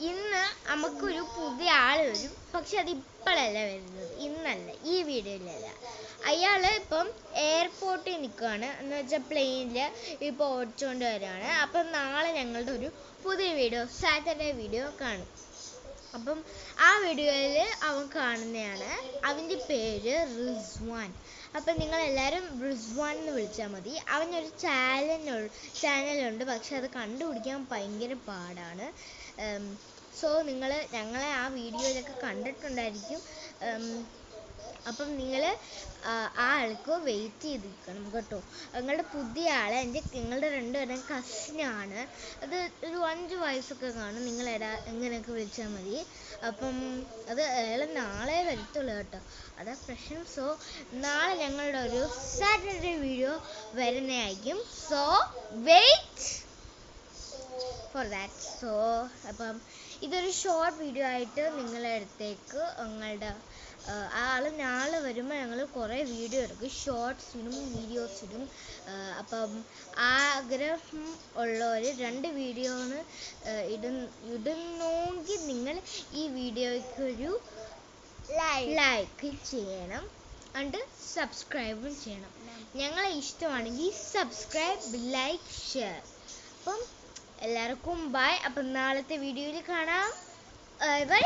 ഇന്ന് നമുക്കൊരു പുതിയ ആള് വരും. പക്ഷെ അത് ഇപ്പോഴല്ല വരുന്നത്, ഇന്നല്ല, ഈ വീഡിയോയിലല്ല. അയാൾ ഇപ്പം എയർപോർട്ടിൽ നിൽക്കുകയാണ്, എന്ന് വെച്ചാൽ പ്ലെയിനിൽ ഇപ്പോൾ ഓടിച്ചുകൊണ്ട് വരികയാണ്. അപ്പം നാളെ ഞങ്ങളുടെ ഒരു പുതിയ വീഡിയോ, സാറ്റർഡേ വീഡിയോ കാണും. അപ്പം ആ വീഡിയോയിൽ അവൻ കാണുന്നതാണ്. അവൻ്റെ പേര് റിസ്വാൻ. അപ്പം നിങ്ങളെല്ലാവരും റിസ്വാൻ എന്ന് വിളിച്ചാൽ മതി. അവനൊരു ചാനലുണ്ട്, പക്ഷെ അത് കണ്ടുപിടിക്കാൻ ഭയങ്കര പാടാണ്. സോ നിങ്ങൾ ഞങ്ങളെ ആ വീഡിയോയിലൊക്കെ കണ്ടിട്ടുണ്ടായിരിക്കും. അപ്പം നിങ്ങൾ ആ ആൾക്ക് വെയിറ്റ് ചെയ്തിരിക്കണം കേട്ടോ. നിങ്ങളുടെ പുതിയ ആൾ നിങ്ങളുടെ രണ്ടുപേരുടെയും കസിനാണ്. അത് ഒരു 5 വയസ്സൊക്കെ കാണും. എങ്ങനെയൊക്കെ വിളിച്ചാൽ മതി. അപ്പം അത് അയാൾ നാളെ വരത്തുള്ളൂ കേട്ടോ, അതാ പ്രശ്നം. സോ നാളെ ഞങ്ങളുടെ ഒരു സാറ്റർഡേ വീഡിയോ വരുന്നതായിരിക്കും. So wait for that. So അപ്പം ഇതൊരു ഷോർട്ട് വീഡിയോ ആയിട്ട് നിങ്ങളുടെ അടുത്തേക്ക് ആൾ നാളെ വരുമ്പോൾ ഞങ്ങൾ കുറേ വീഡിയോ എടുക്കും, ഷോർട്സ് ഇടും, വീഡിയോസ് ഇടും. അപ്പം ആഗ്രഹം ഉള്ളവർ 2 വീഡിയോന് ഇടുന്നെങ്കിൽ നിങ്ങൾ ഈ വീഡിയോയ്ക്കൊരു ലൈക്ക് ചെയ്യണം, and സബ്സ്ക്രൈബും ചെയ്യണം. ഞങ്ങളെ ഇഷ്ടമാണെങ്കിൽ സബ്സ്ക്രൈബ്, ലൈക്ക്, ഷെയർ. അപ്പം എല്ലാവർക്കും ബൈ. അപ്പം നാളത്തെ വീഡിയോയിൽ കാണാം. ബൈ.